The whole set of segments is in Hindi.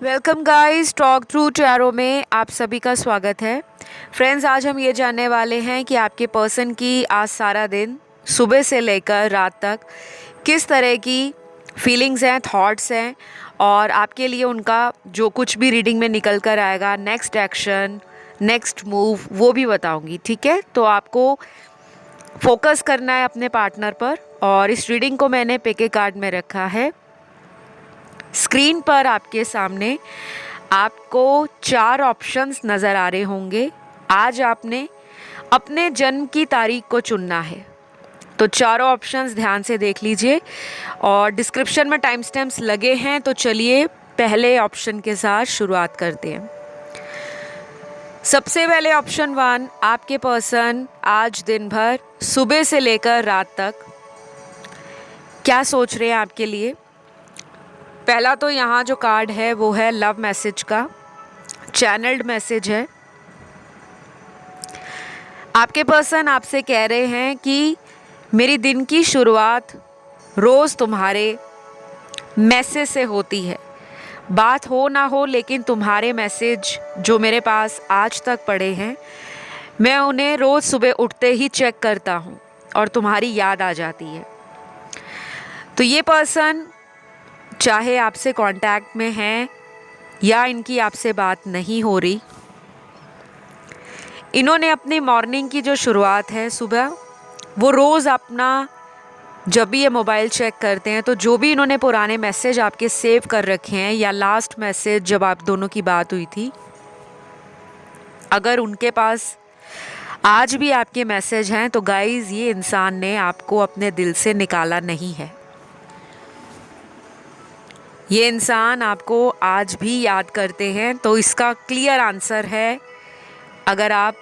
Welcome guys, talk through tarot में आप सभी का स्वागत है। फ्रेंड्स, आज हम ये जानने वाले हैं कि आपके पर्सन की आज सारा दिन सुबह से लेकर रात तक किस तरह की फीलिंग्स हैं, थॉट्स हैं, और आपके लिए उनका जो कुछ भी रीडिंग में निकल कर आएगा, नेक्स्ट एक्शन, नेक्स्ट मूव, वो भी बताऊंगी। ठीक है, तो आपको फोकस करना है अपने पार्टनर पर। और इस रीडिंग को मैंने पिके कार्ड में रखा है। स्क्रीन पर आपके सामने आपको 4 ऑप्शंस नज़र आ रहे होंगे। आज आपने अपने जन्म की तारीख को चुनना है, तो चारों ऑप्शंस ध्यान से देख लीजिए और डिस्क्रिप्शन में टाइम स्टैम्प्स लगे हैं। तो चलिए पहले ऑप्शन के साथ शुरुआत करते हैं। सबसे पहले ऑप्शन 1, आपके पर्सन आज दिन भर सुबह से लेकर रात तक क्या सोच रहे हैं आपके लिए। पहला तो यहाँ जो कार्ड है वो है लव मैसेज का, चैनल्ड मैसेज है। आपके पर्सन आपसे कह रहे हैं कि मेरी दिन की शुरुआत रोज़ तुम्हारे मैसेज से होती है। बात हो ना हो, लेकिन तुम्हारे मैसेज जो मेरे पास आज तक पड़े हैं, मैं उन्हें रोज़ सुबह उठते ही चेक करता हूँ और तुम्हारी याद आ जाती है। तो ये पर्सन चाहे आपसे कांटेक्ट में हैं या इनकी आपसे बात नहीं हो रही, इन्होंने अपनी मॉर्निंग की जो शुरुआत है सुबह, वो रोज़ अपना जब भी ये मोबाइल चेक करते हैं तो जो भी इन्होंने पुराने मैसेज आपके सेव कर रखे हैं या लास्ट मैसेज जब आप दोनों की बात हुई थी, अगर उनके पास आज भी आपके मैसेज हैं तो गाइस, ये इंसान ने आपको अपने दिल से निकाला नहीं है। ये इंसान आपको आज भी याद करते हैं। तो इसका क्लियर आंसर है, अगर आप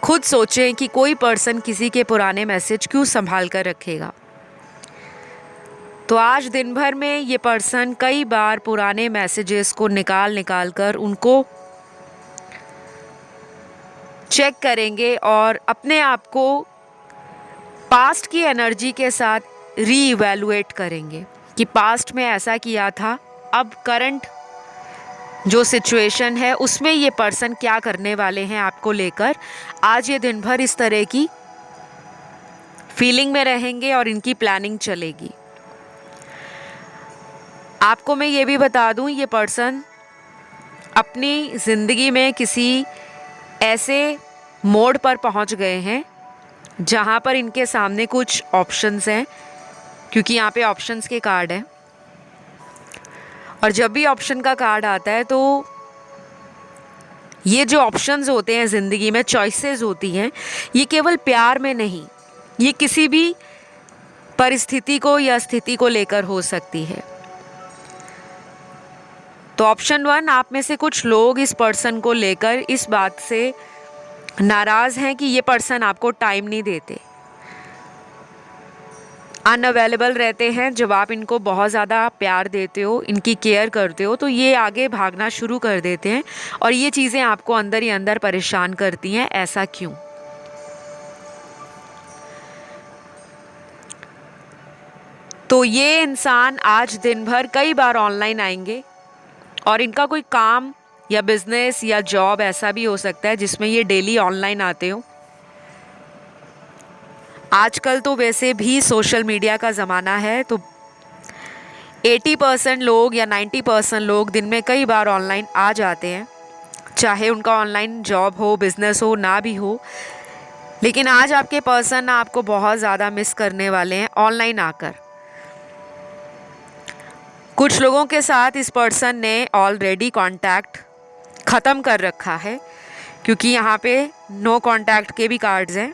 खुद सोचें कि कोई पर्सन किसी के पुराने मैसेज क्यों संभाल कर रखेगा, तो आज दिन भर में ये पर्सन कई बार पुराने मैसेजेस को निकाल कर उनको चेक करेंगे और अपने आप को पास्ट की एनर्जी के साथ रीइवैल्यूएट करेंगे कि पास्ट में ऐसा किया था, अब करंट जो सिचुएशन है उसमें ये पर्सन क्या करने वाले हैं आपको लेकर। आज ये दिन भर इस तरह की फीलिंग में रहेंगे और इनकी प्लानिंग चलेगी। आपको मैं ये भी बता दूं, ये पर्सन अपनी ज़िंदगी में किसी ऐसे मोड़ पर पहुंच गए हैं जहां पर इनके सामने कुछ ऑप्शंस हैं, क्योंकि यहाँ पे ऑप्शंस के कार्ड हैं। और जब भी ऑप्शन का कार्ड आता है तो ये जो ऑप्शंस होते हैं ज़िंदगी में, चॉइसेस होती हैं, ये केवल प्यार में नहीं, ये किसी भी परिस्थिति को या स्थिति को लेकर हो सकती है। तो ऑप्शन 1, आप में से कुछ लोग इस पर्सन को लेकर इस बात से नाराज़ हैं कि ये पर्सन आपको टाइम नहीं देते, अनअवेलेबल रहते हैं। जब आप इनको बहुत ज़्यादा प्यार देते हो, इनकी केयर करते हो, तो ये आगे भागना शुरू कर देते हैं और ये चीज़ें आपको अंदर ही अंदर परेशान करती हैं। ऐसा क्यों? तो ये इंसान आज दिन भर कई बार ऑनलाइन आएंगे और इनका कोई काम या बिजनेस या जॉब ऐसा भी हो सकता है जिसमें ये डेली ऑनलाइन आते हो। आजकल तो वैसे भी सोशल मीडिया का ज़माना है, तो 80% लोग या 90% लोग दिन में कई बार ऑनलाइन आ जाते हैं, चाहे उनका ऑनलाइन जॉब हो, बिजनेस हो, ना भी हो। लेकिन आज आपके पर्सन आपको बहुत ज़्यादा मिस करने वाले हैं ऑनलाइन आकर। कुछ लोगों के साथ इस पर्सन ने ऑलरेडी कांटेक्ट ख़त्म कर रखा है, क्योंकि यहाँ पे नो कांटेक्ट के भी कार्ड्स हैं।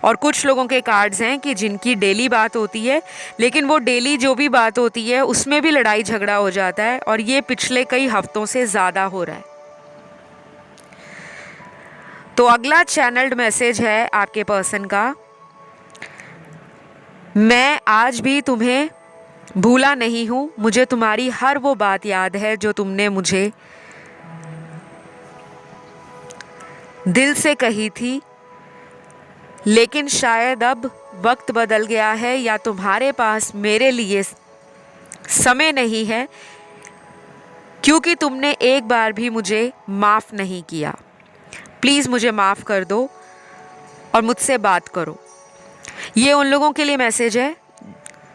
और कुछ लोगों के कार्ड्स हैं कि जिनकी डेली बात होती है, लेकिन वो डेली जो भी बात होती है उसमें भी लड़ाई झगड़ा हो जाता है, और ये पिछले कई हफ्तों से ज़्यादा हो रहा है। तो अगला चैनल्ड मैसेज है आपके पर्सन का, मैं आज भी तुम्हें भूला नहीं हूँ, मुझे तुम्हारी हर वो बात याद है जो तुमने मुझे दिल से कही थी, लेकिन शायद अब वक्त बदल गया है या तुम्हारे पास मेरे लिए समय नहीं है क्योंकि तुमने एक बार भी मुझे माफ़ नहीं किया। प्लीज़ मुझे माफ़ कर दो और मुझसे बात करो। ये उन लोगों के लिए मैसेज है,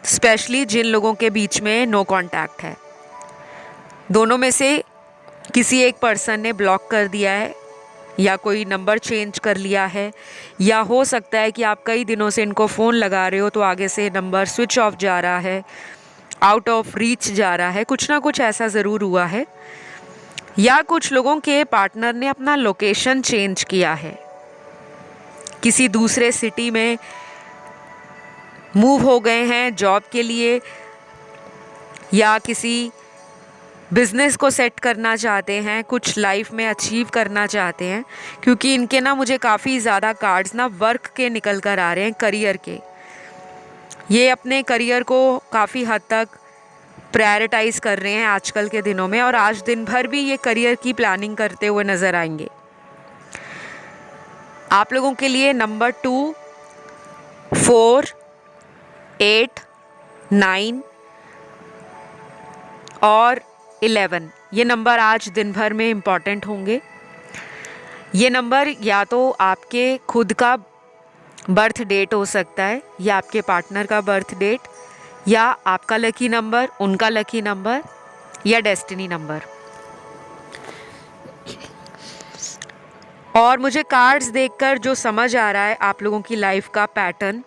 स्पेशली जिन लोगों के बीच में नो कांटेक्ट है। दोनों में से किसी एक पर्सन ने ब्लॉक कर दिया है या कोई नंबर चेंज कर लिया है, या हो सकता है कि आप कई दिनों से इनको फ़ोन लगा रहे हो तो आगे से नंबर स्विच ऑफ जा रहा है, आउट ऑफ रीच जा रहा है। कुछ ना कुछ ऐसा ज़रूर हुआ है। या कुछ लोगों के पार्टनर ने अपना लोकेशन चेंज किया है, किसी दूसरे सिटी में मूव हो गए हैं जॉब के लिए, या किसी बिज़नेस को सेट करना चाहते हैं, कुछ लाइफ में अचीव करना चाहते हैं। क्योंकि इनके ना मुझे काफ़ी ज़्यादा कार्ड्स ना वर्क के निकल कर आ रहे हैं, करियर के। ये अपने करियर को काफ़ी हद तक प्रायोरिटाइज़ कर रहे हैं आजकल के दिनों में, और आज दिन भर भी ये करियर की प्लानिंग करते हुए नज़र आएंगे। आप लोगों के लिए नंबर 2, 4, 8, 9 और 11 ये नंबर आज दिन भर में इम्पॉर्टेंट होंगे। ये नंबर या तो आपके खुद का बर्थ डेट हो सकता है, या आपके पार्टनर का बर्थ डेट, या आपका लकी नंबर, उनका लकी नंबर, या डेस्टिनी नंबर। और मुझे कार्ड्स देखकर जो समझ आ रहा है आप लोगों की लाइफ का पैटर्न,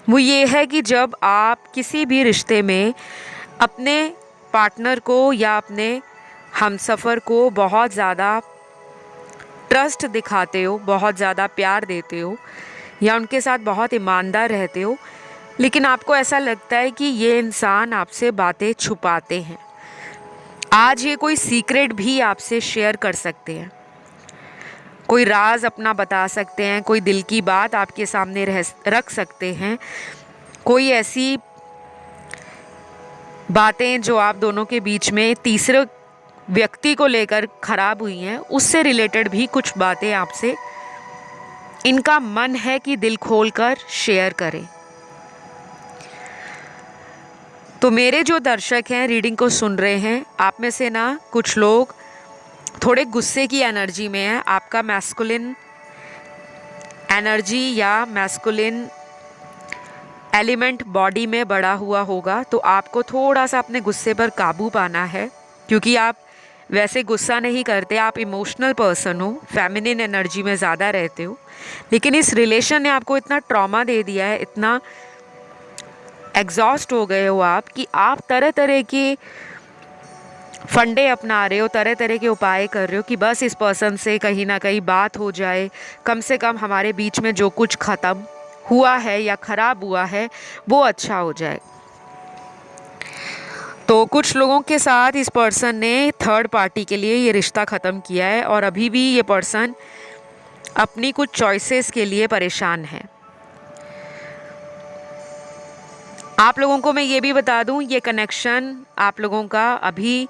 वो ये है कि जब आप किसी भी रिश्ते में अपने पार्टनर को या अपने हमसफ़र को बहुत ज़्यादा ट्रस्ट दिखाते हो, बहुत ज़्यादा प्यार देते हो, या उनके साथ बहुत ईमानदार रहते हो, लेकिन आपको ऐसा लगता है कि ये इंसान आपसे बातें छुपाते हैं। आज ये कोई सीक्रेट भी आपसे शेयर कर सकते हैं, कोई राज अपना बता सकते हैं, कोई दिल की बात आपके सामने रख सकते हैं, कोई ऐसी बातें जो आप दोनों के बीच में तीसरे व्यक्ति को लेकर खराब हुई हैं, उससे रिलेटेड भी कुछ बातें आपसे इनका मन है कि दिल खोलकर शेयर करें। तो मेरे जो दर्शक हैं, रीडिंग को सुन रहे हैं, आप में से ना कुछ लोग थोड़े गुस्से की एनर्जी में हैं। आपका मैस्कुलिन एनर्जी या मैस्कुलिन एलिमेंट बॉडी में बढ़ा हुआ होगा, तो आपको थोड़ा सा अपने गुस्से पर काबू पाना है, क्योंकि आप वैसे गुस्सा नहीं करते, आप इमोशनल पर्सन हो, फेमिनिन एनर्जी में ज़्यादा रहते हो। लेकिन इस रिलेशन ने आपको इतना ट्रॉमा दे दिया है, इतना एग्जॉस्ट हो गए हो आप, कि आप तरह तरह के फंडे अपना रहे हो, तरह तरह के उपाय कर रहे हो कि बस इस पर्सन से कहीं ना कहीं बात हो जाए, कम से कम हमारे बीच में जो कुछ ख़त्म हुआ है या ख़राब हुआ है वो अच्छा हो जाए। तो कुछ लोगों के साथ इस पर्सन ने थर्ड पार्टी के लिए ये रिश्ता ख़त्म किया है, और अभी भी ये पर्सन अपनी कुछ चॉइसेस के लिए परेशान है। आप लोगों को मैं ये भी बता दूं, ये कनेक्शन आप लोगों का अभी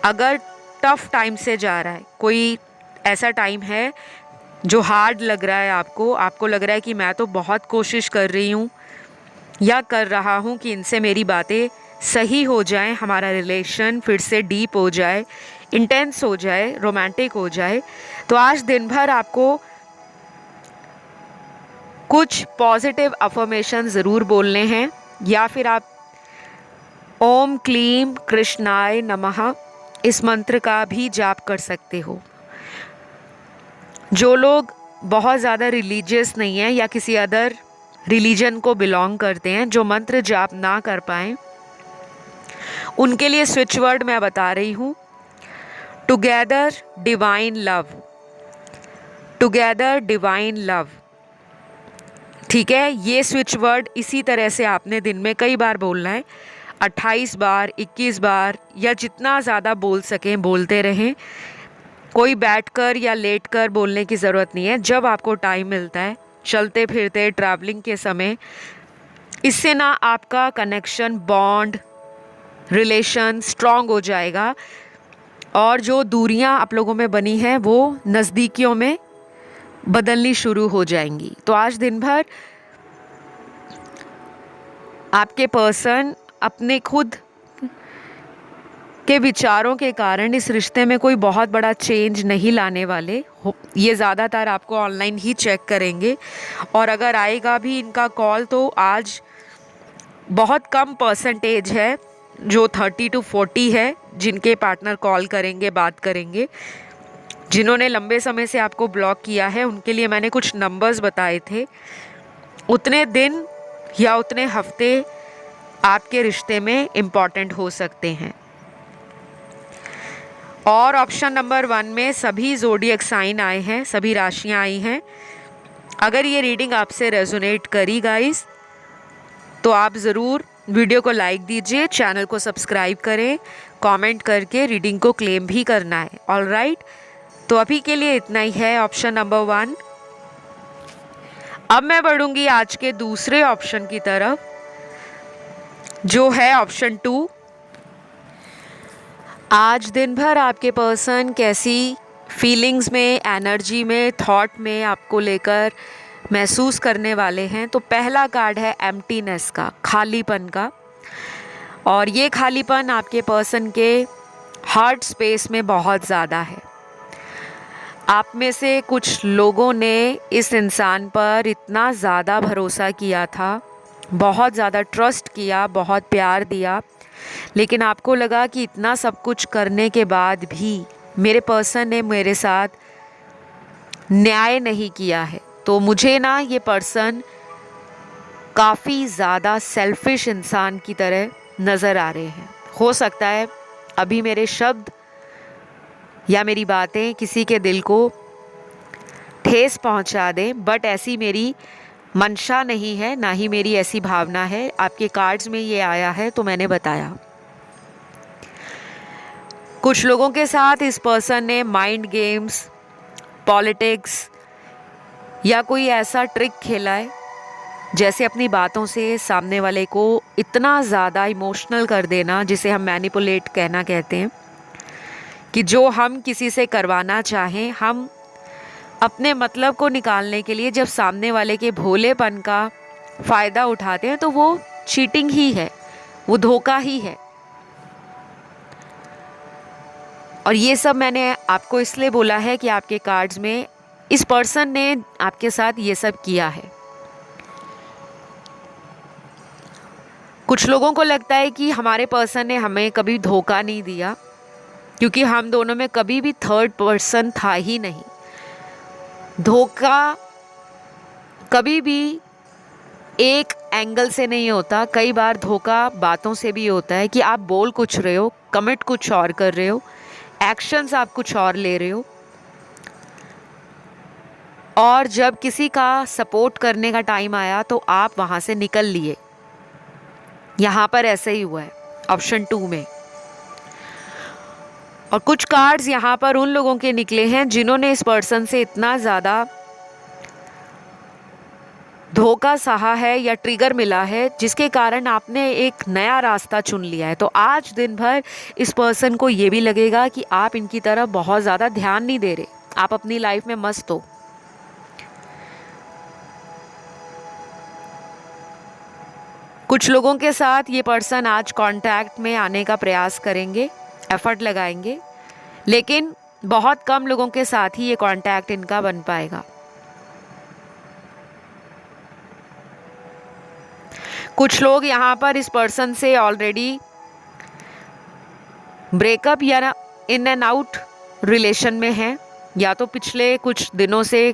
अगर टफ टाइम से जा रहा है, कोई ऐसा टाइम है जो हार्ड लग रहा है आपको लग रहा है कि मैं तो बहुत कोशिश कर रही हूँ या कर रहा हूँ कि इनसे मेरी बातें सही हो जाएं, हमारा रिलेशन फिर से डीप हो जाए, इंटेंस हो जाए, रोमांटिक हो जाए, तो आज दिन भर आपको कुछ पॉजिटिव अफर्मेशन ज़रूर बोलने हैं, या फिर आप ओम क्लीम कृष्णाय नमः इस मंत्र का भी जाप कर सकते हो। जो लोग बहुत ज़्यादा रिलीजियस नहीं हैं या किसी अदर रिलीजन को बिलोंग करते हैं, जो मंत्र जाप ना कर पाएँ, उनके लिए स्विच वर्ड मैं बता रही हूँ, together divine love, together divine love. ठीक है, ये स्विच वर्ड इसी तरह से आपने दिन में कई बार बोलना है, 28 बार, 21 बार, या जितना ज़्यादा बोल सकें बोलते रहें। कोई बैठकर या लेटकर बोलने की ज़रूरत नहीं है, जब आपको टाइम मिलता है, चलते फिरते, ट्रैवलिंग के समय। इससे ना आपका कनेक्शन, बॉन्ड, रिलेशन स्ट्रॉन्ग हो जाएगा, और जो दूरियां आप लोगों में बनी हैं वो नज़दीकियों में बदलनी शुरू हो जाएंगी। तो आज दिन भर आपके पर्सन अपने खुद के विचारों के कारण इस रिश्ते में कोई बहुत बड़ा चेंज नहीं लाने वाले ये ज़्यादातर आपको ऑनलाइन ही चेक करेंगे, और अगर आएगा भी इनका कॉल तो आज बहुत कम परसेंटेज है जो 30 to 40 है जिनके पार्टनर कॉल करेंगे, बात करेंगे। जिन्होंने लंबे समय से आपको ब्लॉक किया है उनके लिए मैंने कुछ नंबर्स बताए थे। उतने दिन या उतने हफ्ते आपके रिश्ते में इम्पॉर्टेंट हो सकते हैं। और ऑप्शन नंबर 1 में सभी ज़ोडिएक साइन आए हैं, सभी राशियां आई हैं। अगर ये रीडिंग आपसे रेजोनेट करी गाइस तो आप ज़रूर वीडियो को लाइक दीजिए, चैनल को सब्सक्राइब करें, कमेंट करके रीडिंग को क्लेम भी करना है। ऑलराइट, तो अभी के लिए इतना ही है ऑप्शन नंबर 1। अब मैं बढ़ूंगी आज के दूसरे ऑप्शन की तरफ जो है ऑप्शन 2। आज दिन भर आपके पर्सन कैसी फीलिंग्स में, एनर्जी में, थॉट में आपको लेकर महसूस करने वाले हैं। तो पहला कार्ड है एम्प्टीनेस का, खालीपन का। और ये खालीपन आपके पर्सन के हार्ट स्पेस में बहुत ज़्यादा है। आप में से कुछ लोगों ने इस इंसान पर इतना ज़्यादा भरोसा किया था, बहुत ज़्यादा ट्रस्ट किया, बहुत प्यार दिया, लेकिन आपको लगा कि इतना सब कुछ करने के बाद भी मेरे पर्सन ने मेरे साथ न्याय नहीं किया है। तो मुझे ना ये पर्सन काफ़ी ज़्यादा सेल्फिश इंसान की तरह नज़र आ रहे हैं। हो सकता है अभी मेरे शब्द या मेरी बातें किसी के दिल को ठेस पहुंचा दें, बट ऐसी मेरी मंशा नहीं है, ना ही मेरी ऐसी भावना है। आपके कार्ड्स में ये आया है तो मैंने बताया। कुछ लोगों के साथ इस पर्सन ने माइंड गेम्स, पॉलिटिक्स या कोई ऐसा ट्रिक खेला है जैसे अपनी बातों से सामने वाले को इतना ज़्यादा इमोशनल कर देना, जिसे हम मैनिपुलेट कहना कहते हैं, कि जो हम किसी से करवाना चाहें, हम अपने मतलब को निकालने के लिए जब सामने वाले के भोलेपन का फ़ायदा उठाते हैं तो वो चीटिंग ही है, वो धोखा ही है। और ये सब मैंने आपको इसलिए बोला है कि आपके कार्ड्स में इस पर्सन ने आपके साथ ये सब किया है। कुछ लोगों को लगता है कि हमारे पर्सन ने हमें कभी धोखा नहीं दिया, क्योंकि हम दोनों में कभी भी थर्ड पर्सन था ही नहीं। धोखा कभी भी एक एंगल से नहीं होता, कई बार धोखा बातों से भी होता है कि आप बोल कुछ रहे हो, कमिट कुछ और कर रहे हो, एक्शंस आप कुछ और ले रहे हो, और जब किसी का सपोर्ट करने का टाइम आया तो आप वहाँ से निकल लिए। यहाँ पर ऐसे ही हुआ है ऑप्शन 2 में। और कुछ कार्ड्स यहाँ पर उन लोगों के निकले हैं जिन्होंने इस पर्सन से इतना ज़्यादा धोखा सहा है या ट्रिगर मिला है, जिसके कारण आपने एक नया रास्ता चुन लिया है। तो आज दिन भर इस पर्सन को ये भी लगेगा कि आप इनकी तरफ बहुत ज़्यादा ध्यान नहीं दे रहे, आप अपनी लाइफ में मस्त हो। कुछ लोगों के साथ ये पर्सन आज कांटेक्ट में आने का प्रयास करेंगे, एफर्ट लगाएंगे, लेकिन बहुत कम लोगों के साथ ही ये कांटेक्ट इनका बन पाएगा। कुछ लोग यहाँ पर इस पर्सन से ऑलरेडी ब्रेकअप या इन एंड आउट रिलेशन में हैं, या तो पिछले कुछ दिनों से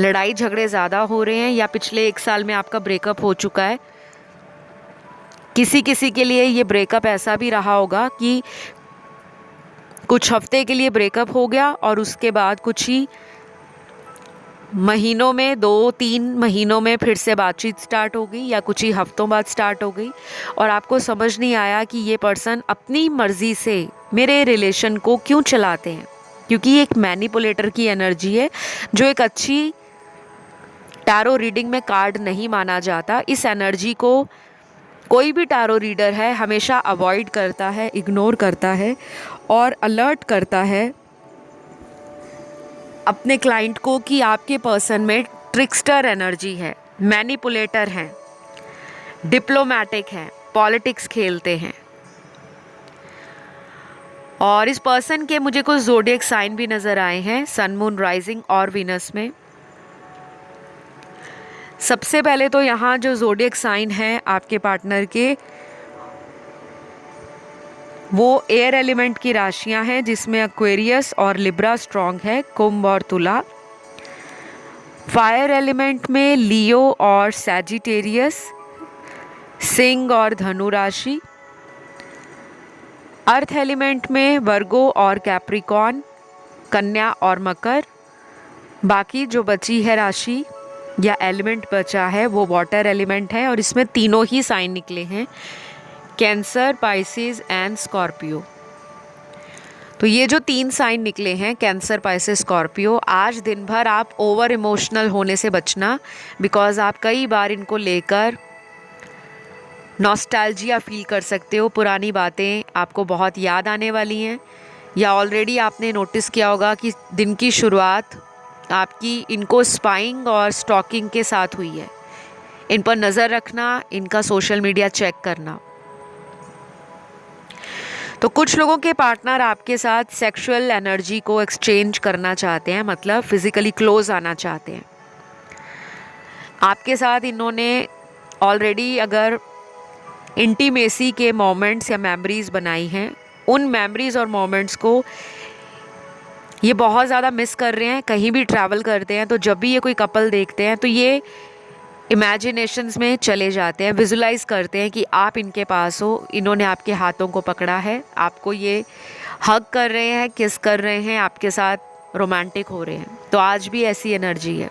लड़ाई झगड़े ज़्यादा हो रहे हैं, या पिछले 1 साल में आपका ब्रेकअप हो चुका है। किसी किसी के लिए ये ब्रेकअप ऐसा भी रहा होगा कि कुछ हफ्ते के लिए ब्रेकअप हो गया और उसके बाद कुछ ही महीनों में, 2-3 महीनों में फिर से बातचीत स्टार्ट हो गई, या कुछ ही हफ्तों बाद स्टार्ट हो गई, और आपको समझ नहीं आया कि ये पर्सन अपनी मर्ज़ी से मेरे रिलेशन को क्यों चलाते हैं, क्योंकि ये एक मैनिपुलेटर की एनर्जी है जो एक अच्छी टैरो रीडिंग में कार्ड नहीं माना जाता। इस एनर्जी को कोई भी टैरो रीडर है हमेशा अवॉइड करता है, इग्नोर करता है और अलर्ट करता है अपने क्लाइंट को कि आपके पर्सन में ट्रिक्स्टर एनर्जी है, मैनिपुलेटर हैं, डिप्लोमैटिक हैं, पॉलिटिक्स खेलते हैं। और इस पर्सन के मुझे कुछ ज़ोडिएक साइन भी नज़र आए हैं, सन, मून, राइजिंग और वीनस में। सबसे पहले तो यहाँ जो ज़ोडिएक साइन है आपके पार्टनर के, वो एयर एलिमेंट की राशियाँ हैं, जिसमें एक्वेरियस और लिब्रा स्ट्रॉन्ग है, कुंभ और तुला। फायर एलिमेंट में लियो और सैजिटेरियस, सिंह और धनु राशि। अर्थ एलिमेंट में वर्गो और कैप्रिकॉन, कन्या और मकर। बाकी जो बची है राशि या एलिमेंट बचा है वो वाटर एलिमेंट है, और इसमें तीनों ही साइन निकले हैं, कैंसर, पाइसेस एंड स्कॉर्पियो। तो ये जो 3 साइन निकले हैं, कैंसर, पाइसेस, स्कॉर्पियो, आज दिन भर आप ओवर इमोशनल होने से बचना, बिकॉज आप कई बार इनको लेकर नॉस्टैल्जिया फील कर सकते हो। पुरानी बातें आपको बहुत याद आने वाली हैं, या ऑलरेडी आपने नोटिस किया होगा कि दिन की शुरुआत आपकी इनको स्पाइंग और स्टॉकिंग के साथ हुई है। इन पर नज़र रखना, इनका सोशल मीडिया चेक करना। तो कुछ लोगों के पार्टनर आपके साथ सेक्सुअल एनर्जी को एक्सचेंज करना चाहते हैं, मतलब फिज़िकली क्लोज आना चाहते हैं आपके साथ। इन्होंने ऑलरेडी अगर इंटीमेसी के मोमेंट्स या मेमोरीज़ बनाई हैं, उन मेमोरीज़ और मोमेंट्स को ये बहुत ज़्यादा मिस कर रहे हैं। कहीं भी ट्रैवल करते हैं तो जब भी ये कोई कपल देखते हैं तो ये इमेजिनेशंस में चले जाते हैं, विजुलाइज करते हैं कि आप इनके पास हो, इन्होंने आपके हाथों को पकड़ा है, आपको ये हग कर रहे हैं, किस कर रहे हैं, आपके साथ रोमांटिक हो रहे हैं। तो आज भी ऐसी एनर्जी है।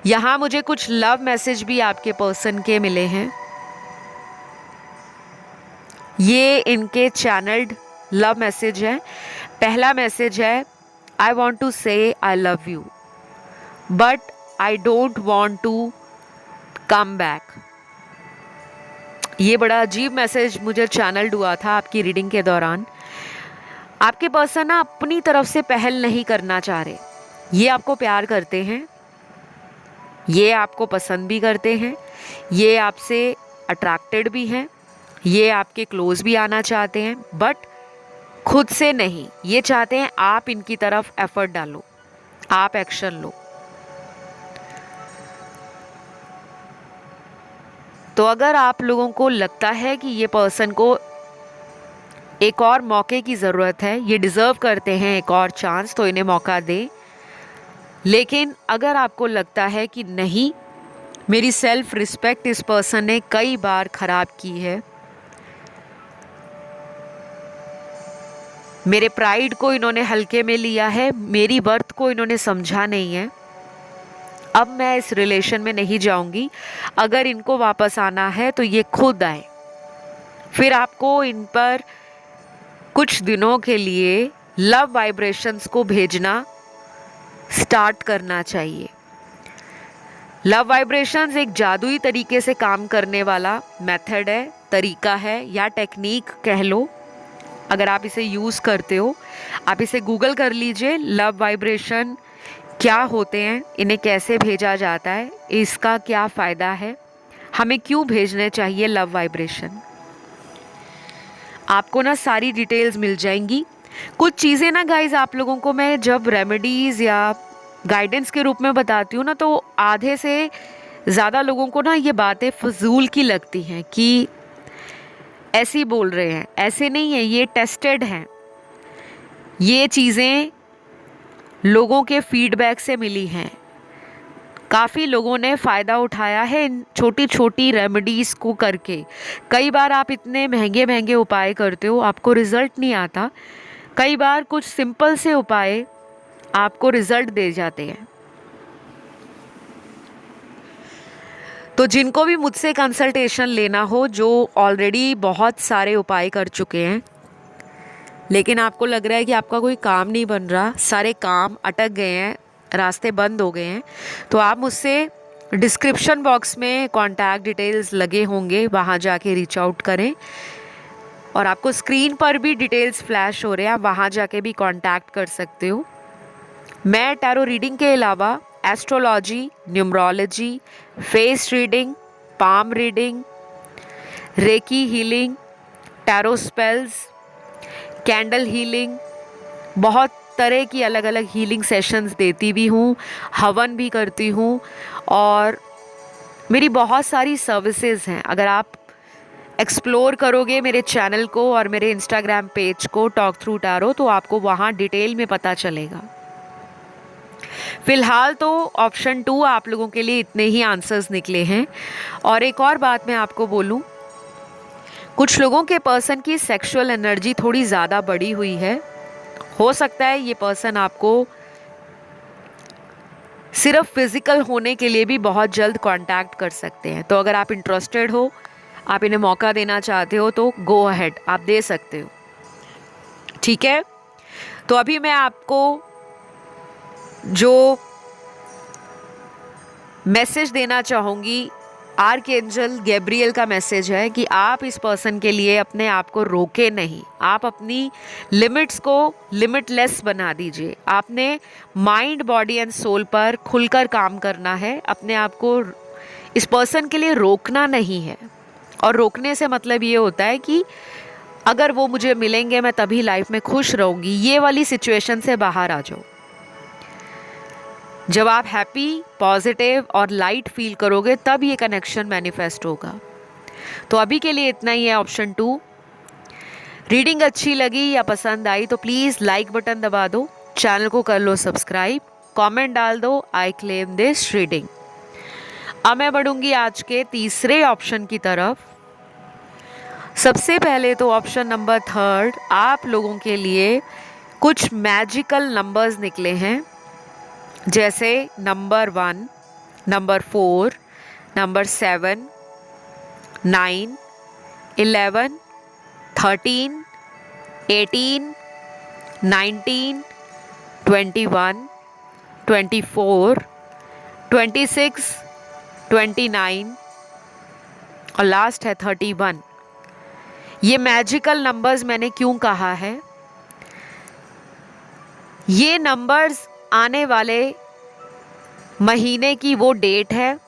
यहाँ मुझे कुछ लव मैसेज भी आपके पर्सन के मिले हैं। ये इनके चैनल्ड लव मैसेज है। पहला मैसेज है, आई want to say I love you but I don't want to come back. ये बड़ा अजीब मैसेज मुझे चैनल्ड हुआ था आपकी रीडिंग के दौरान। आपके पर्सन ना अपनी तरफ से पहल नहीं करना चाह रहे। ये आपको प्यार करते हैं, ये आपको पसंद भी करते हैं, ये आपसे अट्रैक्टेड भी हैं, ये आपके क्लोज भी आना चाहते हैं, बट खुद से नहीं। ये चाहते हैं आप इनकी तरफ एफर्ट डालो, आप एक्शन लो। तो अगर आप लोगों को लगता है कि ये पर्सन को एक और मौके की ज़रूरत है, ये डिज़र्व करते हैं एक और चांस, तो इन्हें मौका दे। लेकिन अगर आपको लगता है कि नहीं, मेरी सेल्फ रिस्पेक्ट इस पर्सन ने कई बार ख़राब की है, मेरे प्राइड को इन्होंने हल्के में लिया है, मेरी वर्थ को इन्होंने समझा नहीं है, अब मैं इस रिलेशन में नहीं जाऊंगी। अगर इनको वापस आना है तो ये खुद आए। फिर आपको इन पर कुछ दिनों के लिए लव वाइब्रेशंस को भेजना स्टार्ट करना चाहिए। लव वाइब्रेशंस एक जादुई तरीके से काम करने वाला मेथड है, तरीका है, या टेक्निक कह लो। अगर आप इसे यूज़ करते हो, आप इसे गूगल कर लीजिए, लव वाइब्रेशन क्या होते हैं, इन्हें कैसे भेजा जाता है, इसका क्या फ़ायदा है, हमें क्यों भेजने चाहिए लव वाइब्रेशन। आपको ना सारी डिटेल्स मिल जाएंगी। कुछ चीज़ें ना गाइज आप लोगों को मैं जब रेमेडीज़ या गाइडेंस के रूप में बताती हूँ ना, तो आधे से ज़्यादा लोगों को ना ये बातें फजूल की लगती हैं कि ऐसे ही बोल रहे हैं। ऐसे नहीं है, ये टेस्टेड हैं। ये चीज़ें लोगों के फीडबैक से मिली हैं। काफ़ी लोगों ने फ़ायदा उठाया है इन छोटी छोटी रेमेडीज़ को करके। कई बार आप इतने महंगे महंगे उपाय करते हो, आपको रिज़ल्ट नहीं आता। कई बार कुछ सिंपल से उपाय आपको रिज़ल्ट दे जाते हैं। तो जिनको भी मुझसे कंसल्टेशन लेना हो, जो ऑलरेडी बहुत सारे उपाय कर चुके हैं, लेकिन आपको लग रहा है कि आपका कोई काम नहीं बन रहा, सारे काम अटक गए हैं, रास्ते बंद हो गए हैं, तो आप मुझसे डिस्क्रिप्शन बॉक्स में कॉन्टैक्ट डिटेल्स लगे होंगे, वहाँ जाके रीच आउट करें। और आपको स्क्रीन पर भी डिटेल्स फ्लैश हो रहे हैं, आप वहाँ जाके भी कॉन्टैक्ट कर सकते हो। मैं टैरो रीडिंग के अलावा astrology, numerology, face reading, palm reading, recce healing, tarot spells, candle healing, बहुत तरह की अलग अलग हीलिंग सेशंस देती भी हूँ, हवन भी करती हूँ, और मेरी बहुत सारी सर्विसेज हैं। अगर आप एक्सप्लोर करोगे मेरे चैनल को और मेरे इंस्टाग्राम पेज को टॉक थ्रू टैरो, तो आपको वहाँ डिटेल में पता चलेगा। फिलहाल तो ऑप्शन 2 आप लोगों के लिए इतने ही आंसर्स निकले हैं। और एक और बात मैं आपको बोलूं, कुछ लोगों के पर्सन की सेक्सुअल एनर्जी थोड़ी ज़्यादा बढ़ी हुई है। हो सकता है ये पर्सन आपको सिर्फ फिजिकल होने के लिए भी बहुत जल्द कांटेक्ट कर सकते हैं। तो अगर आप इंटरेस्टेड हो, आप इन्हें मौका देना चाहते हो, तो गो अहेड, आप दे सकते हो। ठीक है, तो अभी मैं आपको जो मैसेज देना चाहूँगी, आर्कएंजल गैब्रियल का मैसेज है कि आप इस पर्सन के लिए अपने आप को रोके नहीं, आप अपनी लिमिट्स को लिमिटलेस बना दीजिए। आपने माइंड, बॉडी एंड सोल पर खुलकर काम करना है, अपने आप को इस पर्सन के लिए रोकना नहीं है। और रोकने से मतलब ये होता है कि अगर वो मुझे मिलेंगे मैं तभी लाइफ में खुश रहूँगी, ये वाली सिचुएशन से बाहर आ जाओ। जब आप हैप्पी, पॉजिटिव और लाइट फील करोगे तब ये कनेक्शन मैनिफेस्ट होगा। तो अभी के लिए इतना ही है ऑप्शन 2। रीडिंग अच्छी लगी या पसंद आई तो प्लीज़ लाइक बटन दबा दो, चैनल को कर लो सब्सक्राइब, कमेंट डाल दो, आई क्लेम दिस रीडिंग। अब मैं बढ़ूंगी आज के तीसरे ऑप्शन की तरफ। सबसे पहले तो ऑप्शन नंबर 3 आप लोगों के लिए कुछ मैजिकल नंबर्स निकले हैं, जैसे नंबर 1, नंबर 4, नंबर 7, 9, 11, 13, 18, 19, 21, 24, 26, 29 और लास्ट है 31। ये मैजिकल नंबर्स मैंने क्यों कहा है? ये नंबर्स आने वाले महीने की वो डेट है,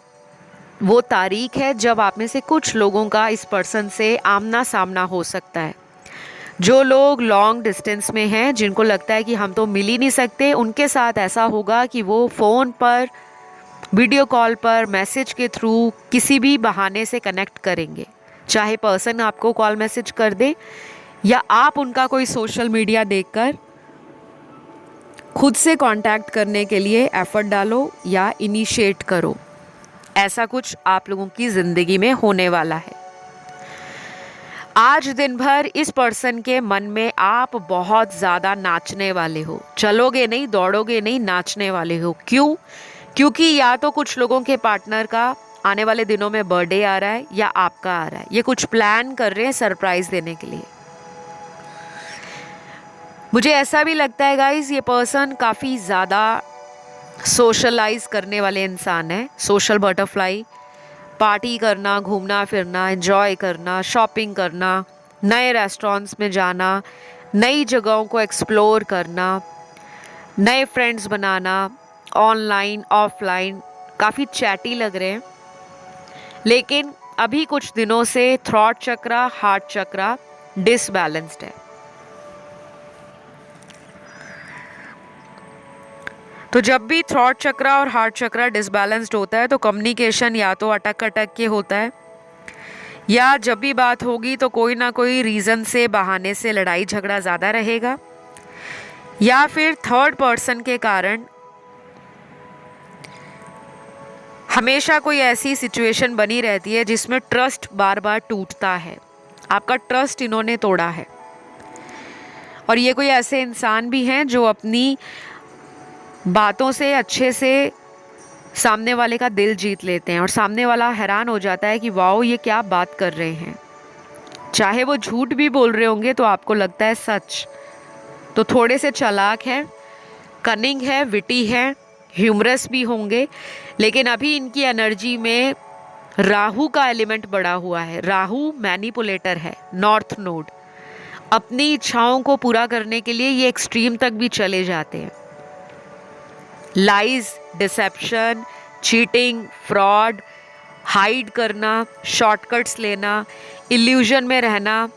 वो तारीख है जब आप में से कुछ लोगों का इस पर्सन से आमना सामना हो सकता है। जो लोग लॉन्ग डिस्टेंस में हैं, जिनको लगता है कि हम तो मिल ही नहीं सकते, उनके साथ ऐसा होगा कि वो फ़ोन पर, वीडियो कॉल पर, मैसेज के थ्रू, किसी भी बहाने से कनेक्ट करेंगे। चाहे पर्सन आपको कॉल मैसेज कर दे या आप उनका कोई सोशल मीडिया देखकर खुद से कांटेक्ट करने के लिए एफर्ट डालो या इनिशिएट करो। ऐसा कुछ आप लोगों की ज़िंदगी में होने वाला है। आज दिन भर इस पर्सन के मन में आप बहुत ज़्यादा नाचने वाले हो। चलोगे नहीं, दौड़ोगे नहीं, नाचने वाले हो। क्यों? क्योंकि या तो कुछ लोगों के पार्टनर का आने वाले दिनों में बर्थडे आ रहा है या आपका आ रहा है। ये कुछ प्लान कर रहे हैं सरप्राइज़ देने के लिए। मुझे ऐसा भी लगता है गाइस, ये पर्सन काफ़ी ज़्यादा सोशलाइज करने वाले इंसान है। सोशल बटरफ्लाई, पार्टी करना, घूमना फिरना, एंजॉय करना, शॉपिंग करना, नए रेस्टोरेंट्स में जाना, नई जगहों को एक्सप्लोर करना, नए फ्रेंड्स बनाना, ऑनलाइन ऑफलाइन, काफ़ी चैटी लग रहे हैं। लेकिन अभी कुछ दिनों से थ्रॉट चक्रा, हार्ट चक्रा डिसबैलेंस्ड है। तो जब भी थ्रॉट चक्रा और हार्ट चक्रा डिसबैलेंस्ड होता है तो कम्युनिकेशन या तो अटक अटक के होता है, या जब भी बात होगी तो कोई ना कोई रीज़न से, बहाने से लड़ाई झगड़ा ज़्यादा रहेगा, या फिर थर्ड पर्सन के कारण हमेशा कोई ऐसी सिचुएशन बनी रहती है जिसमें ट्रस्ट बार बार टूटता है। आपका ट्रस्ट इन्होंने तोड़ा है। और ये कोई ऐसे इंसान भी हैं जो अपनी बातों से अच्छे से सामने वाले का दिल जीत लेते हैं और सामने वाला हैरान हो जाता है कि वाओ, ये क्या बात कर रहे हैं। चाहे वो झूठ भी बोल रहे होंगे तो आपको लगता है सच। तो थोड़े से चालाक हैं, कनिंग है, विटी है, ह्यूमरस भी होंगे। लेकिन अभी इनकी एनर्जी में राहु का एलिमेंट बढ़ा हुआ है। राहु मैनिपुलेटर है, नॉर्थ नोड। अपनी इच्छाओं को पूरा करने के लिए ये एक्सट्रीम तक भी चले जाते हैं। Lies, deception, cheating, fraud, hide करना, शॉर्टकट्स लेना, इल्यूजन में रहना,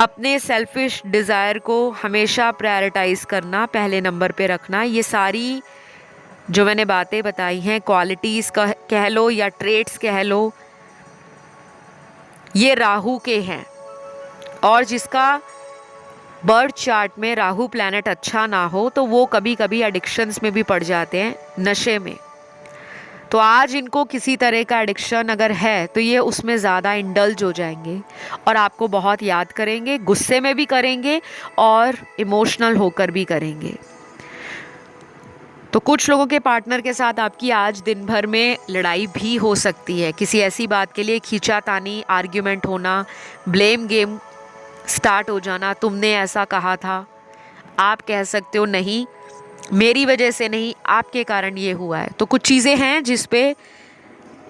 अपने सेल्फिश डिज़ायर को हमेशा प्रायोरिटाइज़ करना, पहले नंबर पे रखना। ये सारी जो मैंने बातें बताई हैं, क्वालिटीज़ कह लो या ट्रेट्स कह लो, ये राहु के हैं। और जिसका बर्थ चार्ट में राहु प्लैनेट अच्छा ना हो तो वो कभी कभी एडिक्शंस में भी पड़ जाते हैं, नशे में। तो आज इनको किसी तरह का एडिक्शन अगर है तो ये उसमें ज़्यादा इंडल्ज हो जाएंगे और आपको बहुत याद करेंगे, गुस्से में भी करेंगे और इमोशनल होकर भी करेंगे। तो कुछ लोगों के पार्टनर के साथ आपकी आज दिन भर में लड़ाई भी हो सकती है, किसी ऐसी बात के लिए खींचातानी, आर्ग्यूमेंट होना, ब्लेम गेम स्टार्ट हो जाना। तुमने ऐसा कहा था, आप कह सकते हो नहीं मेरी वजह से नहीं, आपके कारण ये हुआ है। तो कुछ चीज़ें हैं जिस पे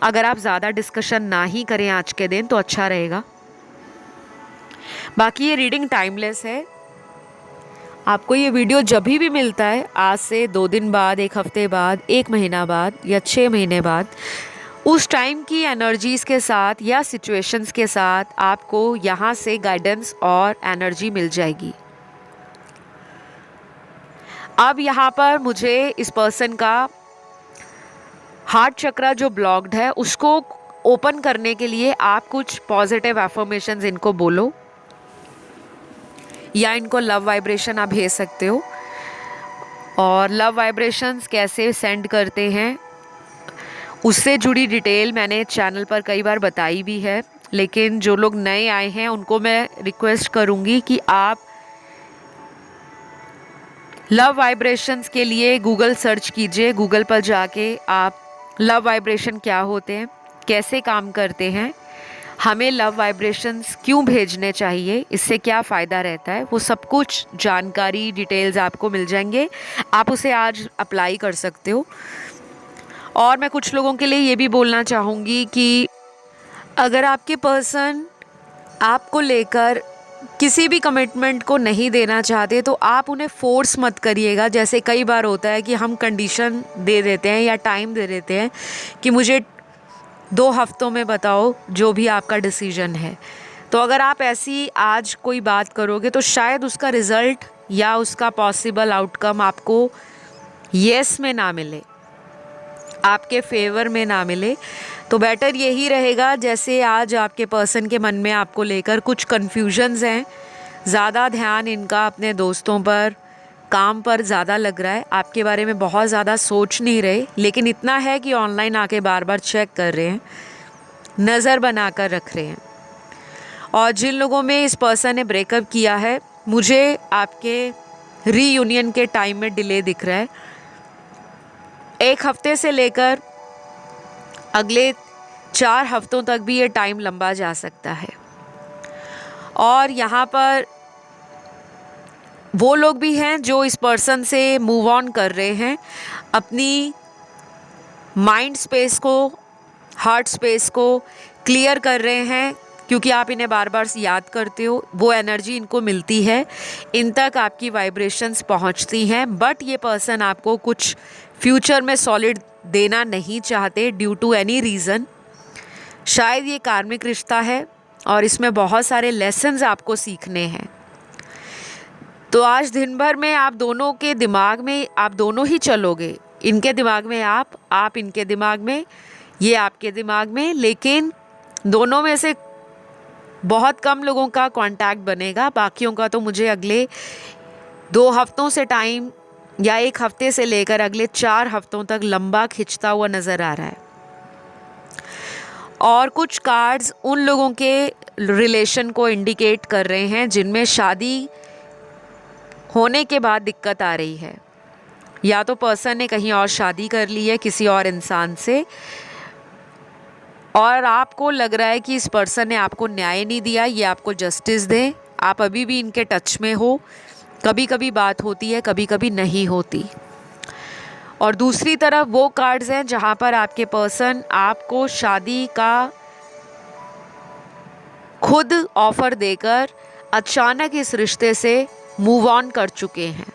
अगर आप ज़्यादा डिस्कशन ना ही करें आज के दिन तो अच्छा रहेगा। बाकी ये रीडिंग टाइमलेस है। आपको ये वीडियो जब भी मिलता है, आज से 2 दिन बाद, 1 हफ्ते बाद, 1 महीना बाद या 6 महीने बाद, उस टाइम की एनर्जीज़ के साथ या सिचुएशंस के साथ आपको यहाँ से गाइडेंस और एनर्जी मिल जाएगी। अब यहाँ पर मुझे इस पर्सन का हार्ट चक्रा जो ब्लॉक्ड है उसको ओपन करने के लिए आप कुछ पॉजिटिव एफर्मेशंस इनको बोलो या इनको लव वाइब्रेशन आप भेज सकते हो। और लव वाइब्रेशंस कैसे सेंड करते हैं उससे जुड़ी डिटेल मैंने चैनल पर कई बार बताई भी है, लेकिन जो लोग नए आए हैं उनको मैं रिक्वेस्ट करूँगी कि आप लव वाइब्रेशंस के लिए गूगल सर्च कीजिए। गूगल पर जाके आप लव वाइब्रेशन क्या होते हैं, कैसे काम करते हैं, हमें लव वाइब्रेशंस क्यों भेजने चाहिए, इससे क्या फ़ायदा रहता है, वो सब कुछ जानकारी डिटेल्स आपको मिल जाएंगे। आप उसे आज अप्लाई कर सकते हो। और मैं कुछ लोगों के लिए ये भी बोलना चाहूँगी कि अगर आपके पर्सन आपको लेकर किसी भी कमिटमेंट को नहीं देना चाहते तो आप उन्हें फोर्स मत करिएगा। जैसे कई बार होता है कि हम कंडीशन दे देते हैं या टाइम दे देते हैं कि मुझे 2 हफ्तों में बताओ जो भी आपका डिसीजन है। तो अगर आप ऐसी आज कोई बात करोगे तो शायद उसका रिज़ल्ट या उसका पॉसिबल आउटकम आपको येस में ना मिले, आपके फेवर में ना मिले। तो बेटर यही रहेगा, जैसे आज आपके पर्सन के मन में आपको लेकर कुछ कन्फ्यूजन्स हैं, ज़्यादा ध्यान इनका अपने दोस्तों पर, काम पर ज़्यादा लग रहा है, आपके बारे में बहुत ज़्यादा सोच नहीं रहे, लेकिन इतना है कि ऑनलाइन आके बार बार चेक कर रहे हैं, नज़र बना कर रख रहे हैं। और जिन लोगों में इस पर्सन ने ब्रेकअप किया है, मुझे आपके रीयूनियन के टाइम में डिले दिख रहा है। 1 हफ्ते से लेकर अगले 4 हफ्तों तक भी ये टाइम लंबा जा सकता है। और यहाँ पर वो लोग भी हैं जो इस पर्सन से मूव ऑन कर रहे हैं, अपनी माइंड स्पेस को, हार्ट स्पेस को क्लियर कर रहे हैं, क्योंकि आप इन्हें बार बार याद करते हो, वो एनर्जी इनको मिलती है, इन तक आपकी वाइब्रेशंस पहुंचती हैं। बट ये पर्सन आपको कुछ फ्यूचर में सॉलिड देना नहीं चाहते ड्यू टू एनी रीज़न। शायद ये कार्मिक रिश्ता है और इसमें बहुत सारे लेसन्स आपको सीखने हैं। तो आज दिन भर में आप दोनों के दिमाग में, आप दोनों ही चलोगे, इनके दिमाग में आप इनके दिमाग में, ये आपके दिमाग में, लेकिन दोनों में से बहुत कम लोगों का कांटेक्ट बनेगा। बाकियों का तो मुझे अगले 2 हफ्तों से टाइम या 1 हफ्ते से लेकर अगले 4 हफ्तों तक लंबा खिंचता हुआ नज़र आ रहा है। और कुछ कार्ड्स उन लोगों के रिलेशन को इंडिकेट कर रहे हैं जिनमें शादी होने के बाद दिक्कत आ रही है, या तो पर्सन ने कहीं और शादी कर ली है किसी और इंसान से, और आपको लग रहा है कि इस पर्सन ने आपको न्याय नहीं दिया, ये आपको जस्टिस दे। आप अभी भी इनके टच में हो, कभी कभी बात होती है, कभी कभी नहीं होती। और दूसरी तरफ वो कार्ड्स हैं जहाँ पर आपके पर्सन आपको शादी का खुद ऑफ़र देकर अचानक इस रिश्ते से मूव ऑन कर चुके हैं,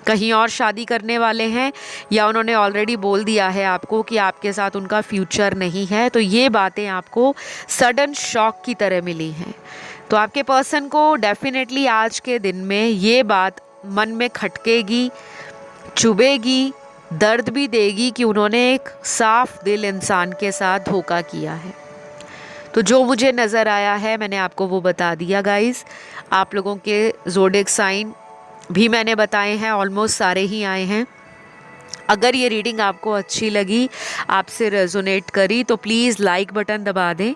कहीं और शादी करने वाले हैं, या उन्होंने ऑलरेडी बोल दिया है आपको कि आपके साथ उनका फ्यूचर नहीं है। तो ये बातें आपको सडन शॉक की तरह मिली हैं। तो आपके पर्सन को डेफिनेटली आज के दिन में ये बात मन में खटकेगी, चुभेगी, दर्द भी देगी कि उन्होंने एक साफ दिल इंसान के साथ धोखा किया है। तो जो मुझे नज़र आया है मैंने आपको वो बता दिया गाइस। आप लोगों के ज़ोडिएक साइन भी मैंने बताए हैं, ऑलमोस्ट सारे ही आए हैं। अगर ये रीडिंग आपको अच्छी लगी, आपसे रेजोनेट करी, तो प्लीज़ लाइक बटन दबा दें,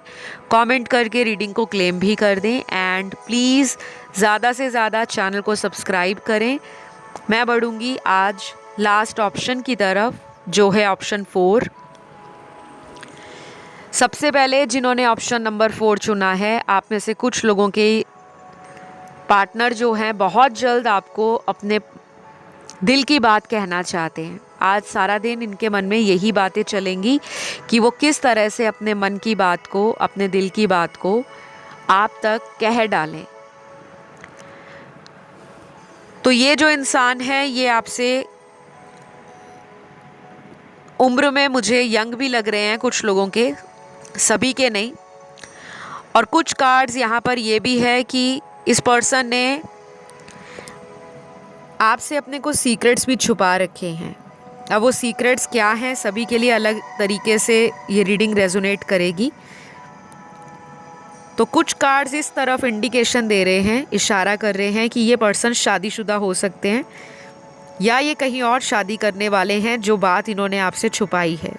कमेंट करके रीडिंग को क्लेम भी कर दें एंड प्लीज़ ज़्यादा से ज़्यादा चैनल को सब्सक्राइब करें। मैं बढ़ूँगी आज लास्ट ऑप्शन की तरफ, जो है ऑप्शन 4। सबसे पहले जिन्होंने ऑप्शन नंबर 4 चुना है, आप में से कुछ लोगों के पार्टनर जो हैं बहुत जल्द आपको अपने दिल की बात कहना चाहते हैं। आज सारा दिन इनके मन में यही बातें चलेंगी कि वो किस तरह से अपने मन की बात को, अपने दिल की बात को आप तक कह डालें। तो ये जो इंसान है ये आपसे उम्र में मुझे यंग भी लग रहे हैं, कुछ लोगों के, सभी के नहीं। और कुछ कार्ड्स यहाँ पर ये भी है कि इस पर्सन ने आपसे अपने कुछ सीक्रेट्स भी छुपा रखे हैं। अब वो सीक्रेट्स क्या हैं, सभी के लिए अलग तरीके से ये रीडिंग रेजोनेट करेगी। तो कुछ कार्ड्स इस तरफ इंडिकेशन दे रहे हैं, इशारा कर रहे हैं कि ये पर्सन शादीशुदा हो सकते हैं या ये कहीं और शादी करने वाले हैं, जो बात इन्होंने आपसे छुपाई है।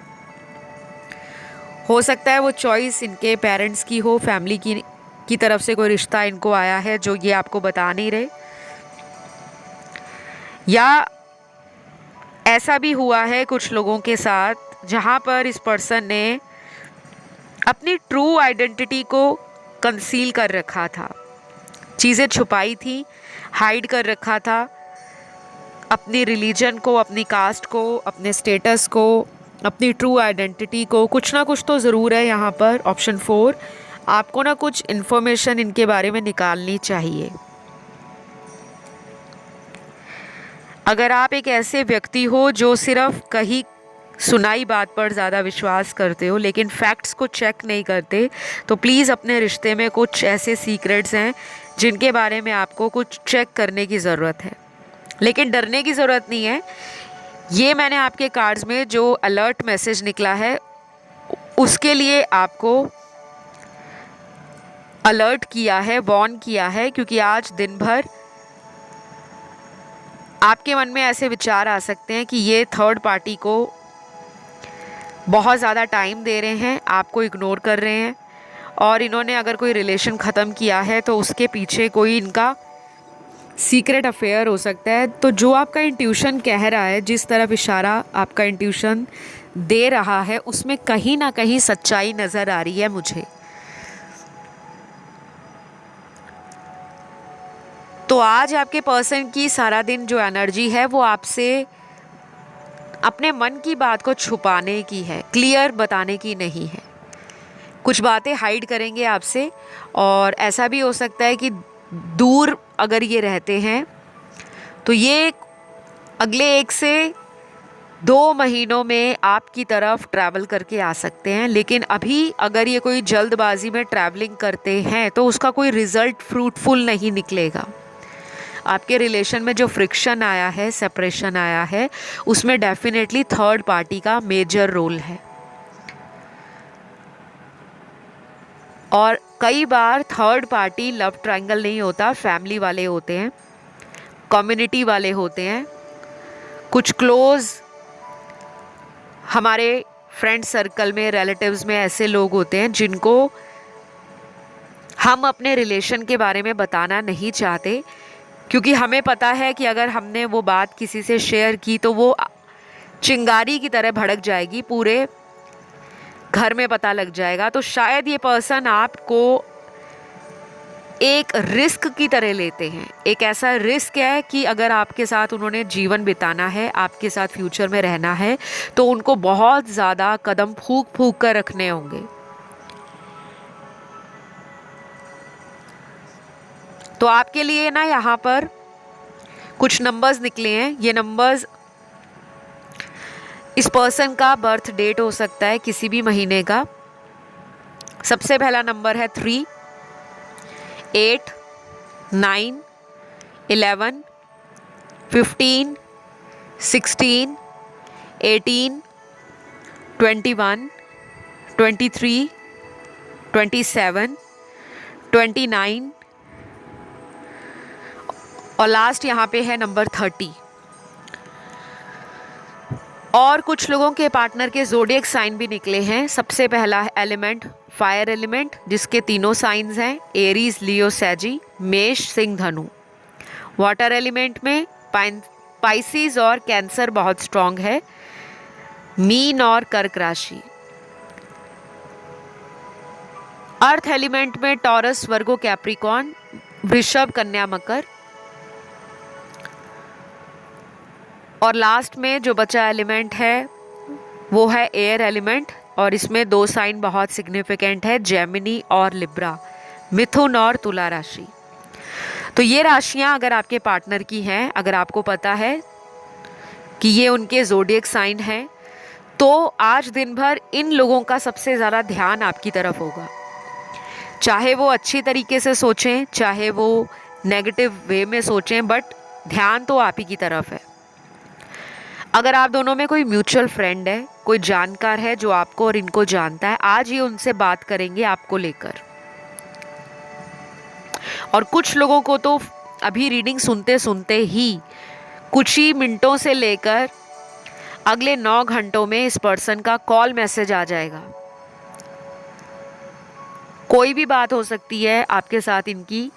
हो सकता है वो चॉइस इनके पेरेंट्स की हो, फैमिली की तरफ से कोई रिश्ता इनको आया है जो ये आपको बता नहीं रहे, या ऐसा भी हुआ है कुछ लोगों के साथ जहाँ पर इस पर्सन ने अपनी ट्रू आइडेंटिटी को कंसील कर रखा था, चीज़ें छुपाई थी, हाइड कर रखा था, अपनी रिलीजन को, अपनी कास्ट को, अपने स्टेटस को, अपनी ट्रू आइडेंटिटी को। कुछ ना कुछ तो ज़रूर है यहाँ पर। ऑप्शन 4, आपको ना कुछ इन्फॉर्मेशन इनके बारे में निकालनी चाहिए। अगर आप एक ऐसे व्यक्ति हो जो सिर्फ कहीं सुनाई बात पर ज़्यादा विश्वास करते हो लेकिन फैक्ट्स को चेक नहीं करते, तो प्लीज़ अपने रिश्ते में कुछ ऐसे सीक्रेट्स हैं जिनके बारे में आपको कुछ चेक करने की ज़रूरत है। लेकिन डरने की ज़रूरत नहीं है। ये मैंने आपके कार्ड्स में जो अलर्ट मैसेज निकला है उसके लिए आपको अलर्ट किया है, वॉर्न किया है, क्योंकि आज दिन भर आपके मन में ऐसे विचार आ सकते हैं कि ये थर्ड पार्टी को बहुत ज़्यादा टाइम दे रहे हैं, आपको इग्नोर कर रहे हैं, और इन्होंने अगर कोई रिलेशन ख़त्म किया है तो उसके पीछे कोई इनका सीक्रेट अफेयर हो सकता है। तो जो आपका इंट्यूशन कह रहा है, जिस तरफ इशारा आपका इंट्यूशन दे रहा है, उसमें कहीं ना कहीं सच्चाई नज़र आ रही है मुझे। तो आज आपके पर्सन की सारा दिन जो एनर्जी है वो आपसे अपने मन की बात को छुपाने की है, क्लियर बताने की नहीं है। कुछ बातें हाइड करेंगे आपसे, और ऐसा भी हो सकता है कि दूर अगर ये रहते हैं तो ये अगले 1 से 2 महीनों में आपकी तरफ ट्रैवल करके आ सकते हैं। लेकिन अभी अगर ये कोई जल्दबाजी में ट्रैवलिंग करते हैं तो उसका कोई रिज़ल्ट फ्रूटफुल नहीं निकलेगा। आपके रिलेशन में जो फ्रिक्शन आया है, सेपरेशन आया है, उसमें डेफिनेटली थर्ड पार्टी का मेजर रोल है। और कई बार थर्ड पार्टी लव ट्रायंगल नहीं होता, फैमिली वाले होते हैं, कम्युनिटी वाले होते हैं, कुछ क्लोज हमारे फ्रेंड सर्कल में, रिलेटिव्स में ऐसे लोग होते हैं जिनको हम अपने रिलेशन के बारे में बताना नहीं चाहते, क्योंकि हमें पता है कि अगर हमने वो बात किसी से शेयर की तो वो चिंगारी की तरह भड़क जाएगी, पूरे घर में पता लग जाएगा। तो शायद ये पर्सन आपको एक रिस्क की तरह लेते हैं। एक ऐसा रिस्क है कि अगर आपके साथ उन्होंने जीवन बिताना है, आपके साथ फ्यूचर में रहना है, तो उनको बहुत ज़्यादा कदम फूंक फूंक कर रखने होंगे। तो आपके लिए ना यहाँ पर कुछ नंबर्स निकले हैं। ये नंबर्स इस पर्सन का बर्थ डेट हो सकता है किसी भी महीने का। सबसे पहला नंबर है 3, 8, 9, 11, 15, 16, 18, 21, 23, 27, 29 और लास्ट यहाँ पे है नंबर 30। और कुछ लोगों के पार्टनर के ज़ोडिएक साइन भी निकले हैं। सबसे पहला है एलिमेंट फायर एलिमेंट, जिसके तीनों साइंस हैं एरीज, लियो, सैजी, मेष, सिंह, धनु। वाटर एलिमेंट में पाइसिस और कैंसर बहुत स्ट्रांग है, मीन और कर्क राशि। अर्थ एलिमेंट में टॉरस, वर्गो, कैप्रिकॉर्न, वृषभ, कन्या, मकर। और लास्ट में जो बचा एलिमेंट है वो है एयर एलिमेंट, और इसमें 2 साइन बहुत सिग्निफिकेंट है, जेमिनी और लिब्रा, मिथुन और तुला राशि। तो ये राशियां अगर आपके पार्टनर की हैं, अगर आपको पता है कि ये उनके ज़ोडिएक साइन हैं, तो आज दिन भर इन लोगों का सबसे ज़्यादा ध्यान आपकी तरफ होगा। चाहे वो अच्छी तरीके से सोचें, चाहे वो नेगेटिव वे में सोचें, बट ध्यान तो आप ही की तरफ है। अगर आप दोनों में कोई म्यूचुअल फ्रेंड है, कोई जानकार है जो आपको और इनको जानता है, आज ये उनसे बात करेंगे आपको लेकर। और कुछ लोगों को तो अभी रीडिंग सुनते सुनते ही कुछ ही मिनटों से लेकर अगले 9 घंटों में इस पर्सन का कॉल मैसेज आ जाएगा। कोई भी बात हो सकती है आपके साथ इनकी,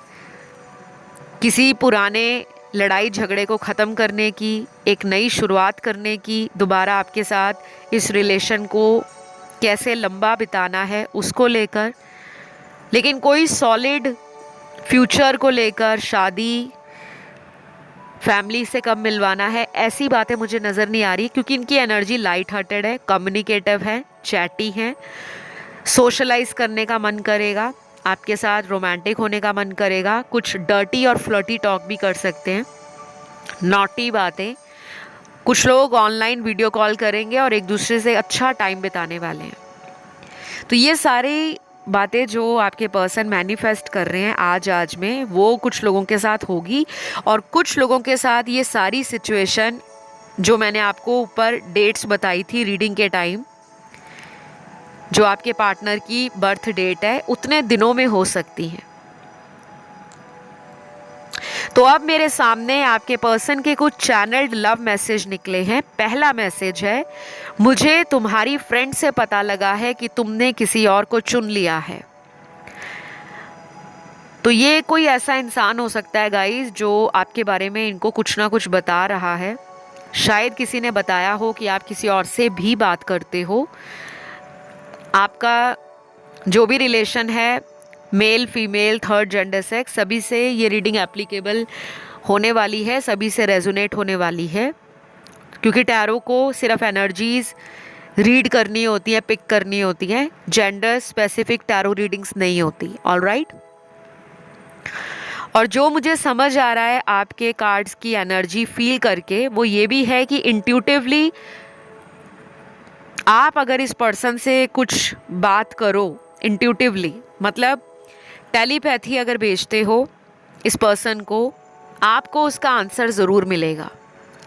किसी पुराने लड़ाई झगड़े को ख़त्म करने की, एक नई शुरुआत करने की, दोबारा आपके साथ इस रिलेशन को कैसे लंबा बिताना है उसको लेकर। लेकिन कोई सॉलिड फ्यूचर को लेकर, शादी, फैमिली से कब मिलवाना है, ऐसी बातें मुझे नज़र नहीं आ रही, क्योंकि इनकी एनर्जी लाइट हार्टेड है, कम्युनिकेटिव है, चैटी है, सोशलाइज करने का मन करेगा, आपके साथ रोमांटिक होने का मन करेगा, कुछ डर्टी और फ्लर्टी टॉक भी कर सकते हैं, नॉटी बातें। कुछ लोग ऑनलाइन वीडियो कॉल करेंगे और एक दूसरे से अच्छा टाइम बिताने वाले हैं। तो ये सारी बातें जो आपके पर्सन मैनिफेस्ट कर रहे हैं आज में, वो कुछ लोगों के साथ होगी। और कुछ लोगों के साथ ये सारी सिचुएशन जो मैंने आपको ऊपर डेट्स बताई थी रीडिंग के टाइम, जो आपके पार्टनर की बर्थ डेट है, उतने दिनों में हो सकती हैं। तो अब मेरे सामने आपके पर्सन के कुछ चैनल्ड लव मैसेज निकले हैं। पहला मैसेज है, मुझे तुम्हारी फ्रेंड से पता लगा है कि तुमने किसी और को चुन लिया है। तो ये कोई ऐसा इंसान हो सकता है गाइस जो आपके बारे में इनको कुछ ना कुछ बता रहा है। शायद किसी ने बताया हो कि आप किसी और से भी बात करते हो। आपका जो भी रिलेशन है, male, female, third gender, sex, सभी से ये रीडिंग एप्लीकेबल होने वाली है, सभी से रेजोनेट होने वाली है, क्योंकि टैरो को सिर्फ एनर्जीज रीड करनी होती है, पिक करनी होती है, जेंडर स्पेसिफिक टैरो रीडिंग्स नहीं होती। ऑलराइट। और जो मुझे समझ आ रहा है आपके कार्ड्स की एनर्जी फील करके, वो ये भी है कि इंट्यूटिवली आप अगर इस पर्सन से कुछ बात करो, इंट्यूटिवली मतलब टेलीपैथी अगर भेजते हो इस पर्सन को, आपको उसका आंसर ज़रूर मिलेगा,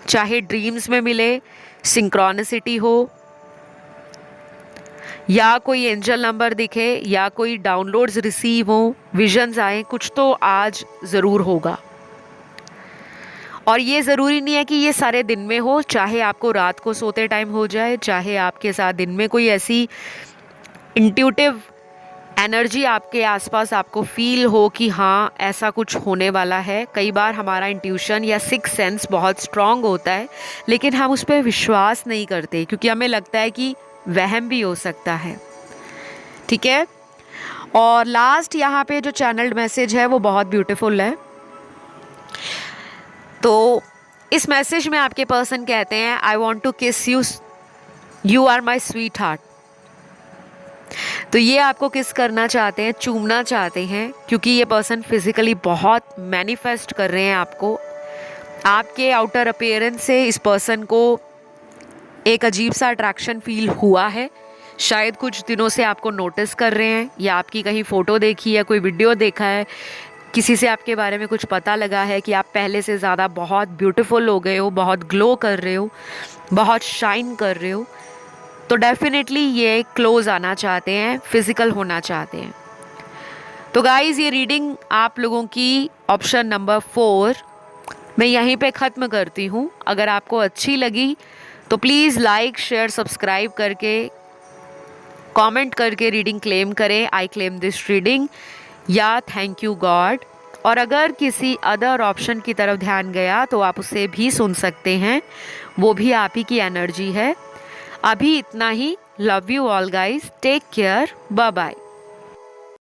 चाहे ड्रीम्स में मिले, सिंक्रोनिसिटी हो, या कोई एंजल नंबर दिखे, या कोई डाउनलोड्स रिसीव हो, विजन्स आए, कुछ तो आज ज़रूर होगा। और ये ज़रूरी नहीं है कि ये सारे दिन में हो, चाहे आपको रात को सोते टाइम हो जाए, चाहे आपके साथ दिन में कोई ऐसी इंट्यूटिव एनर्जी आपके आसपास आपको फील हो कि हाँ ऐसा कुछ होने वाला है। कई बार हमारा इंट्यूशन या सिक्स सेंस बहुत स्ट्रांग होता है, लेकिन हम उस पर विश्वास नहीं करते, क्योंकि हमें लगता है कि वहम भी हो सकता है। ठीक है। और लास्ट यहाँ पे जो चैनल्ड मैसेज है वो बहुत ब्यूटीफुल है। तो इस मैसेज में आपके पर्सन कहते हैं, I want to kiss you, you are my sweetheart. तो ये आपको किस करना चाहते हैं, चूमना चाहते हैं, क्योंकि ये पर्सन फिजिकली बहुत मैनिफेस्ट कर रहे हैं आपको। आपके आउटर अपीयरेंस से इस पर्सन को एक अजीब सा अट्रैक्शन फील हुआ है। शायद कुछ दिनों से आपको नोटिस कर रहे हैं, या आपकी कहीं फ़ोटो देखी या कोई वीडियो देखा है, किसी से आपके बारे में कुछ पता लगा है कि आप पहले से ज़्यादा बहुत ब्यूटीफुल हो गए हो, बहुत ग्लो कर रहे हो, बहुत शाइन कर रहे हो, तो डेफिनेटली ये क्लोज आना चाहते हैं, फिजिकल होना चाहते हैं। तो गाइज़, ये रीडिंग आप लोगों की ऑप्शन नंबर 4 मैं यहीं पे ख़त्म करती हूँ। अगर आपको अच्छी लगी तो प्लीज़ लाइक शेयर सब्सक्राइब करके कमेंट करके रीडिंग क्लेम करें, आई क्लेम दिस रीडिंग या थैंक यू गॉड। और अगर किसी अदर ऑप्शन की तरफ ध्यान गया तो आप उसे भी सुन सकते हैं, वो भी आप ही की एनर्जी है। अभी इतना ही। Love you all guys, take care, bye bye.